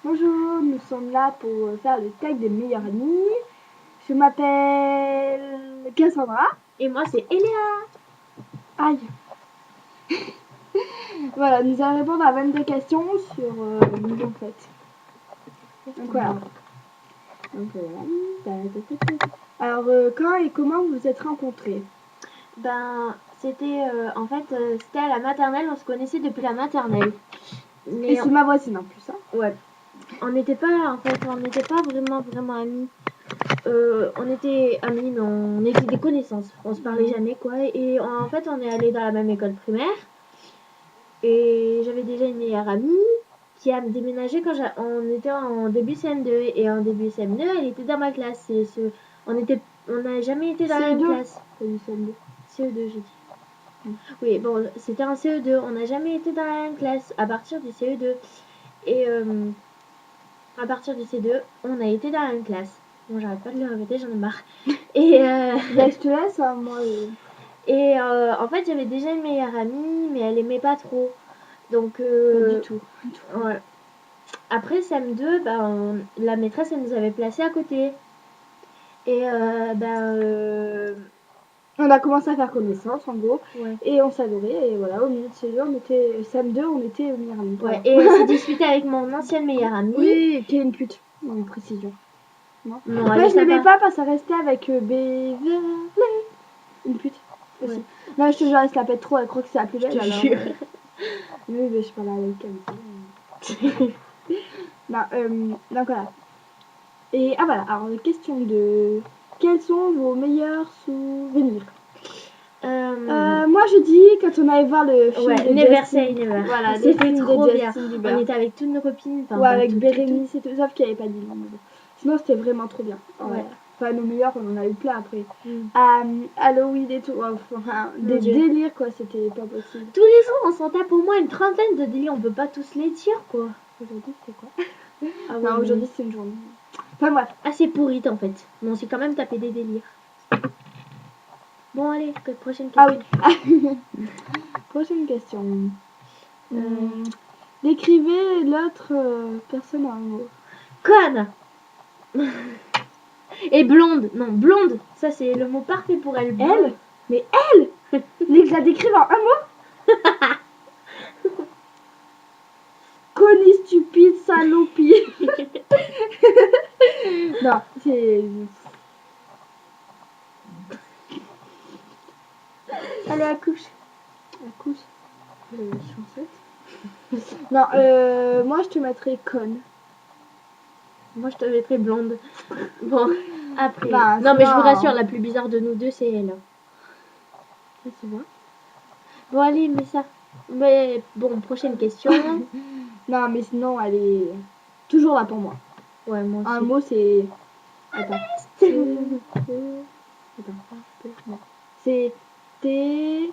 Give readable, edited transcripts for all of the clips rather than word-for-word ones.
Bonjour, nous sommes là pour faire le tag des meilleurs amis. Je m'appelle Cassandra. Et moi, c'est Eléa. Aïe. Voilà, nous allons répondre à 22 questions sur nous en fait. Donc voilà. Alors, quand et comment vous vous êtes rencontrés? Ben, c'était c'était à la maternelle, on se connaissait depuis la maternelle. Et c'est ma voisine en plus. Hein. Ouais. On n'était pas vraiment amis. On était amis, mais on était des connaissances. On se parlait jamais, quoi. Et en fait, on est allés dans la même école primaire. Et j'avais déjà une meilleure amie qui a déménagé quand on était en début CM2. Et en début CM2, elle était dans ma classe. On n'a jamais été dans la même classe. CE2, j'ai dit. Oui, bon, c'était un CE2. On n'a jamais été dans la même classe à partir du CE2. Et à partir du C2, on a été dans la même classe. Bon, j'arrête pas de le répéter, j'en ai marre. Et je te laisse, hein, moi. Et en fait, j'avais déjà une meilleure amie, mais elle aimait pas trop. Donc, pas du tout. Ouais. Après CM2, la maîtresse, elle nous avait placés à côté. Et on a commencé à faire connaissance en gros. Ouais. Et on s'adorait. Et voilà, au milieu de ces deux, on était CM2, on était meilleure amie. Ouais. Et elle s'est disputée avec mon ancienne meilleure amie. Oui, qui est une pute. Non, une précision. Non. Ouais, je l'aimais pas parce que ça restait avec Beverly. Une pute aussi. Ouais. Non, je te jure, elle se la pète trop, elle croit que c'est la plus belle. Je te jure. Oui, mais je parle avec elle. Non, donc voilà. Et ah voilà, alors question de quels sont vos meilleurs souvenirs? Moi je dis quand on allait voir le film de Never Say Never. Voilà, c'était trop bien. On était avec toutes nos copines. Ouais, avec Bérénice et tout, sauf qu'il n'y avait pas dit. Sinon c'était vraiment trop bien. Ouais. Enfin nos meilleurs, on en a eu plein après. Halloween et tout, enfin des délires quoi, c'était pas possible. Tous les jours on s'en tape au moins une trentaine de délires, on peut pas tous les dire quoi. Aujourd'hui c'est quoi? Non, aujourd'hui c'est une journée. Enfin bref. Assez pourrite en fait, mais on s'est quand même tapé des délires. Bon allez, prochaine question. Ah oui. Prochaine question. Décrivez l'autre personne en un mot. Conne. Et blonde. Non, blonde. Ça c'est le mot parfait pour elle. Blonde. Elle? Mais elle? Mais que je la décrive en un mot? Connie stupide salopie. Non, c'est... Allez, accouche. Accouche. Non, moi je te mettrais conne. Moi je te mettrais blonde. Bon, après. Bah, non mais je vous rassure, la plus bizarre de nous deux c'est elle. Ça se voit. Bon allez, mais ça. Mais bon, prochaine question. Non mais sinon elle est toujours là pour moi. Ouais, moi aussi. Un mot c'est... Attends. C'est T...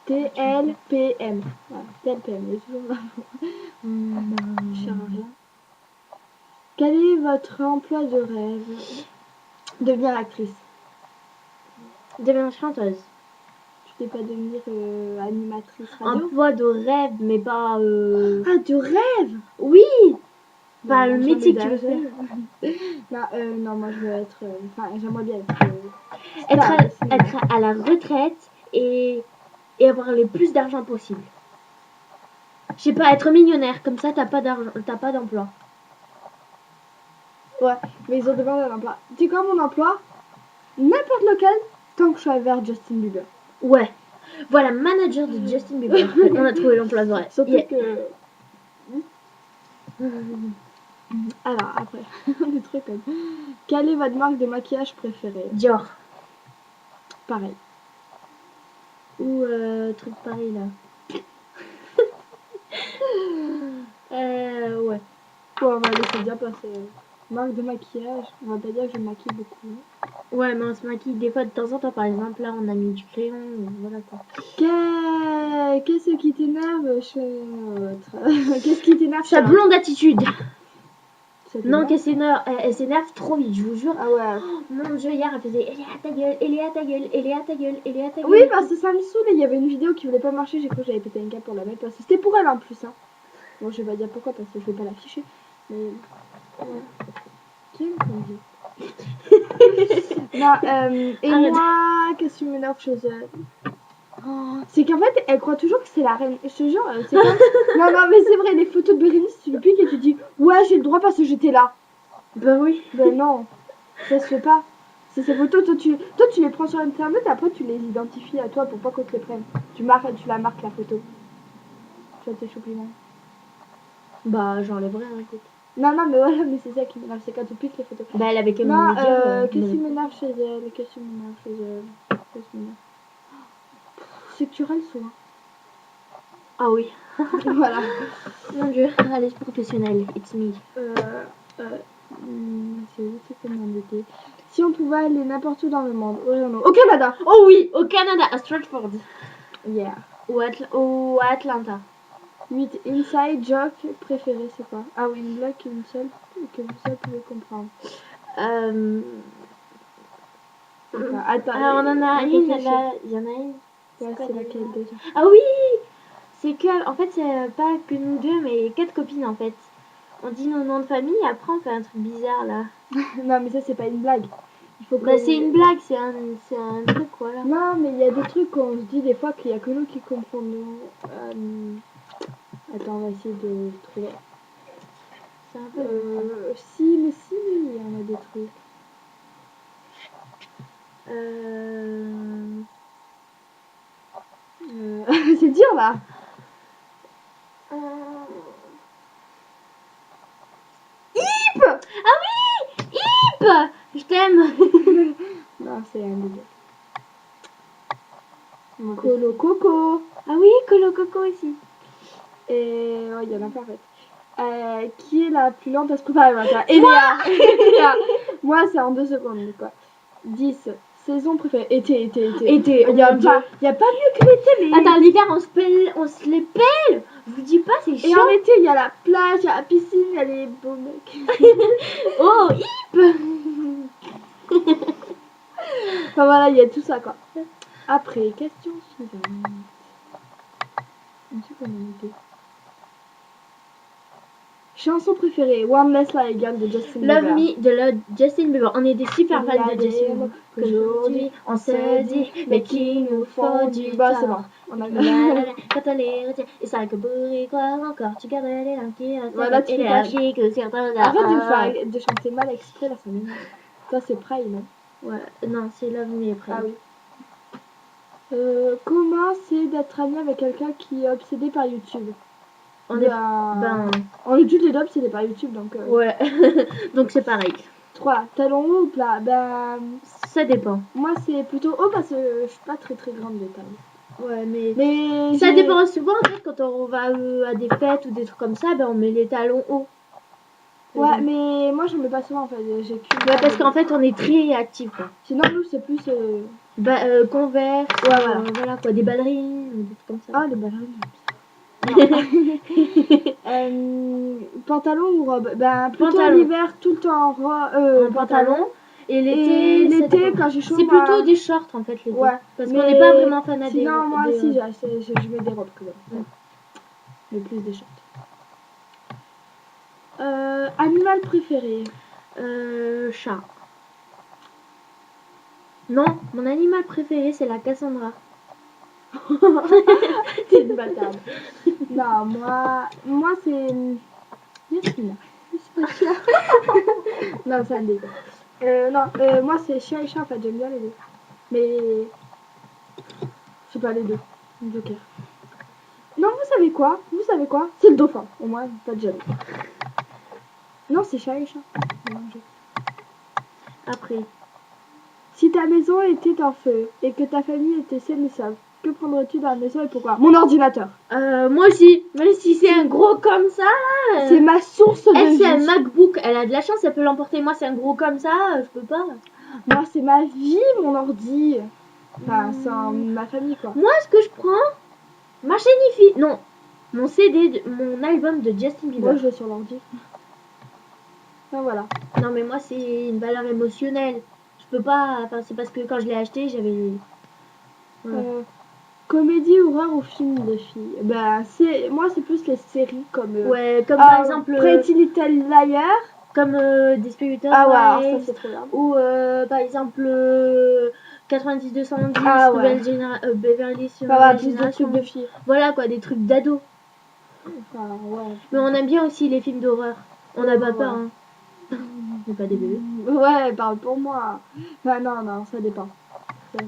T-L-P-M. Voilà, T-L-P-M, elle est toujours là. Je sais rien. Quel est votre emploi de rêve? Devenir actrice. Devenir chanteuse. Tu t'es pas devenir animatrice radio? Emploi de rêve, mais pas... Ah, de rêve? Oui. Bah, le métier que tu veux faire. Non, moi je veux être... Enfin, j'aimerais bien être à la retraite et avoir le plus d'argent possible. Je sais pas, être millionnaire, comme ça t'as pas d'emploi. Ouais, mais ils ont demandé un emploi. Tu sais quoi mon emploi? N'importe lequel, tant que je suis vers Justin Bieber. Ouais. Voilà, manager de Justin Bieber. On a trouvé l'emploi de rêve. Surtout que... Alors, après, des trucs comme... Quelle est votre marque de maquillage préférée? Dior. Pareil. Ou truc pareil là. Ouais. Bon, on va laisser bien passer. Marque de maquillage, on va pas dire que je maquille beaucoup. Ouais, mais on se maquille des fois de temps en temps. Par exemple, là, on a mis du crayon. Voilà quoi. Qu'est-ce qui t'énerve chez l'autre? Qu'est-ce qui t'énerve? Sa blonde attitude. Non, qu'elle s'énerve trop vite, je vous jure. Ah ouais. Oh, mon dieu, hier elle faisait elle est à ta gueule, elle est à ta gueule, elle est à ta gueule, elle est à ta gueule. Oui, parce que ça me saoule. Il y avait une vidéo qui voulait pas marcher, j'ai cru que j'avais pété un câble pour la mettre parce que c'était pour elle en plus. Hein. Bon, je vais pas dire pourquoi parce que je vais pas l'afficher. Mais. Qui me dit Non, et Arrête. moi, qu'est-ce qui m'énerve chez elle? Oh, c'est qu'en fait, elle croit toujours que c'est la reine. Je te jure, c'est comme. Non, non, mais c'est vrai, les photos de Bérénice, tu les piques et tu dis ouais, j'ai le droit parce que j'étais là. Bah oui. Ben non, ça se fait pas. C'est ces photos, toi, tu les prends sur internet et après tu les identifies à toi pour pas qu'on te les prenne. Tu la marques la photo. Tu vois tes choupinons. Bah j'enlèverai un écoute. Non, non, mais voilà, mais c'est ça qui m'énerve, c'est quand tu piques les photos. Bah elle avait qu'à Non, me le dire. qu'est-ce qui m'énerve chez elle? Qu'est-ce qui m'énerve chez elle? Qu'est-ce qui m'énerve? C'est que tu râles souvent. Ah oui. Voilà. Mon dieu, allez, professionnel, it's me. C'est où tu peux m'embêter? Si on pouvait aller n'importe où dans le monde, au Canada! Oh oui, au Canada, à Stratford. Yeah. Ou à Atlanta. 8. Inside joke préféré, c'est quoi? Ah oui, une blague qu'une seule, que vous seul pouvez comprendre. Attends, Alors on en a une réfléchis. là, il y en a une. Ouais, c'est laquelle déjà? Ah oui, c'est que, en fait, c'est pas que nous deux, mais 4 copines en fait. On dit nos noms de famille, après on fait un truc bizarre là. Non, mais ça, c'est pas une blague. Il faut Bah c'est une blague, c'est un truc voilà. Non, mais il y a des trucs qu'on se dit des fois qu'il y a que nous qui comprenons. Attends, on va essayer de trouver. C'est un peu. Si, il y en a des trucs. C'est dur là. Hip. Ah oui, Hip, je t'aime. Non, c'est un début. Colo Coco. Ah oui, Colo Coco aussi. Et ouais, il y en a pas en fait. Qui est la plus lente à se préparer matin? Eléa. Moi, c'est en 2 secondes quoi. 10. Saison préférée. Été. Été. Il y a pas mieux que l'été. Mais... Attends, l'hiver, on se les pèle. Je vous dis pas, c'est chiant. Et en été, il y a la plage, il y a la piscine, il y a les beaux mecs. Oh, Hip. Enfin voilà, il y a tout ça quoi. Après, question suivante. Chanson préférée, One Less Lie Again de Justin Bieber. Love Me de Justin Bieber. On est des super fans de Justin Bieber. Aujourd'hui, on se dit, mais qui nous font du Bah, c'est bon. tort. On a Quand on les retient, et ça que pour y croire encore, tu gardes les larmes qui restent. Voilà, tu et fais l'énergie que certains arrête de chanter mal exprès là, ça m'énerve. Toi, c'est Prime. Hein. Ouais, non, c'est Love Me après. Ah oui. Comment c'est d'être ami avec quelqu'un qui est obsédé par YouTube? On est toutes les deux obsédées par YouTube donc. Ouais, donc c'est pareil. 3. Talon haut ou plat? Ben. Ça dépend. Moi c'est plutôt haut parce que je suis pas très grande de taille. Ouais, mais ça dépend souvent en fait quand on va à des fêtes ou des trucs comme ça, ben on met les talons hauts. Ouais, mais moi j'en mets pas souvent en fait. J'ai qu'une. Ouais, parce qu'en fait on est très actifs quoi. Sinon nous c'est plus. Converse, voilà quoi, des ballerines, des trucs comme ça. Ah, des ballerines. Pantalon ou robe? Ben plutôt l'hiver tout le temps en pantalon. Et l'été quand j'ai chaud. C'est plutôt des shorts en fait l'été. Ouais. Parce qu'on n'est pas vraiment fan des. Sinon moi aussi je mets des robes quand même. Mais plus des shorts. Animal préféré? Chat. Non, mon animal préféré c'est la Cassandra. T'es une bâtarde. Non, moi c'est Yasmina. C'est pas chien. Non, c'est un délire. Moi c'est chien et chat en fait, j'aime bien les deux. Mais je sais pas les deux. Joker. Non, vous savez quoi? C'est le dauphin. Au moins, pas de jaloux. Non, c'est chat et chat. Après. Si ta maison était en feu et que ta famille était saine et sauve, que prendrais-tu dans la maison et pourquoi? Mon ordinateur. Moi aussi, même si c'est un gros comme ça. C'est ma source de Elle, c'est un vie. MacBook, elle a de la chance, elle peut l'emporter. Moi, c'est un gros comme ça, je peux pas. Moi, c'est ma vie, mon ordi. Enfin, c'est ma famille, quoi. Moi, ce que je prends, ma chaîne non, mon CD, mon album de Justin Bieber. Moi, je l'ai sur l'ordi. Enfin, voilà. Non, mais moi, c'est une valeur émotionnelle. Je peux pas, enfin, c'est parce que quand je l'ai acheté, j'avais. Voilà. Comédie, horreur ou film de filles? Bah, moi, c'est plus les séries comme. Ouais, comme par exemple. Pretty Little Liars. Comme Desperate Ah ouais, alors ça Housewives, c'est trop bien. ou par exemple 90-210, Ah ouais. Beverly Hills, Enfin, voilà, plus de Génération. trucs de filles. Voilà quoi, des trucs d'ado. Enfin, ouais. Mais on aime bien aussi les films d'horreur. On n'a Ouais, pas peur, ouais. hein. On n'est pas des bébés. Ouais, parle pour moi. Enfin, non, ça dépend. Ouais.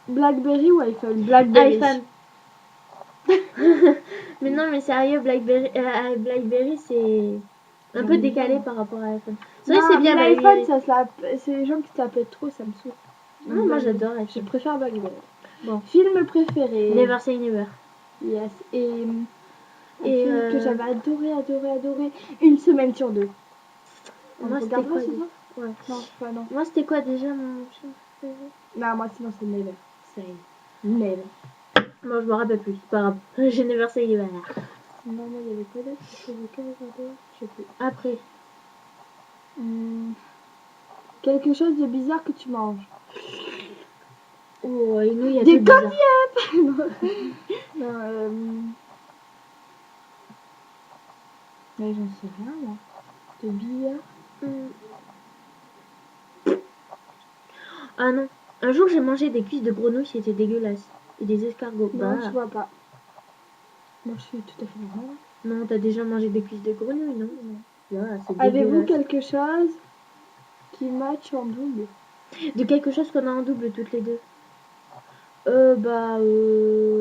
Blackberry ou iPhone? Blackberry. iPhone. Mais non, mais sérieux, Blackberry c'est un peu décalé par rapport à iPhone. C'est vrai, c'est bien l'iPhone, c'est les gens qui t'appellent trop, ça me saoule. Non, moi j'adore Je iPhone. préfère Blackberry. Bon. Film préféré? Never Say Never. Yes. Et Et que j'avais adoré. Une semaine sur deux. Moi c'était quoi déjà? Ouais. Non, pas non. Moi c'était quoi déjà mon film préféré? Non, moi sinon c'est Never. Never. Moi je me rappelle plus, c'est pas grave. J'ai Never Say Never. Non, moi il y avait quoi d'autre? Je sais plus. Après. Quelque chose de bizarre que tu manges. Oh, et nous il y a des cognacs. Non, mais j'en sais rien moi. De bizarre. Ah non. Un jour j'ai mangé des cuisses de grenouille, c'était dégueulasse. Et des escargots. Non, bah. je vois pas. Moi je suis tout à fait normale. Non, t'as déjà mangé des cuisses de grenouille, non? Là, c'est Avez-vous dégueulasse. quelque chose qui match en double? De quelque chose qu'on a en double toutes les deux.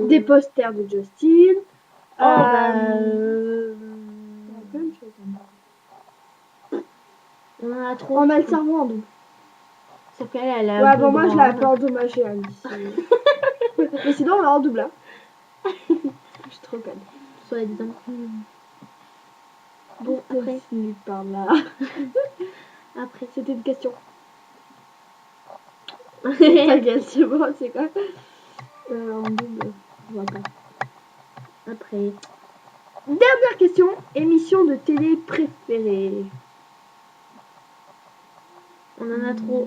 Des posters de Justin. On a plein de choses en double. On en a trop. On a le cerveau en double. Sauf qu'elle, elle a. Ouais, bon, moi je l'ai un peu endommagé, hein, d'ici. Mais sinon, on l'a en double. Hein. Je suis trop conne. Soit disant. Bon, après. Continue par là. Après. C'était une question. Ta gueule, c'est bon, c'est quoi? En double, je vois pas. Après. Dernière question. Émission de télé préférée? On en a trop.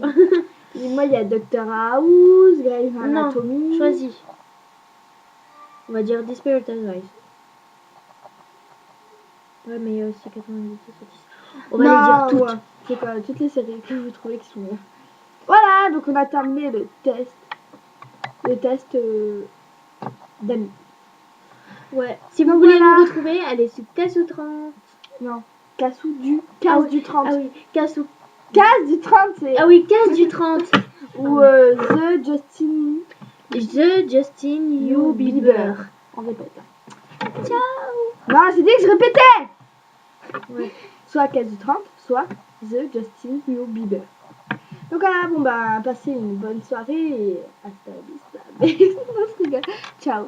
Et moi, il y a Dr House, Grey's Anatomy. Non, choisis. On va dire Desperate Housewives. Ouais, mais il y a aussi 98. On va les dire toutes. Ouais. C'est quoi, toutes les séries que vous trouvez qui sont bien. Voilà, donc on a terminé le test. Le test d'amis. Ouais. Si vous voulez nous retrouver, allez sur Cassou 30. Non, Cassou du 15 du 30. Ah oui, Cassou. 15 du 30, c'est. Ah oui, 15 du 30. Ou The Justin You Bieber. On répète. Ciao. Non, j'ai dit que je répétais. Ouais. Soit 15 du 30, soit The Justin Bieber. Donc voilà, bon bah, passez une bonne soirée et hasta la vista. Ciao.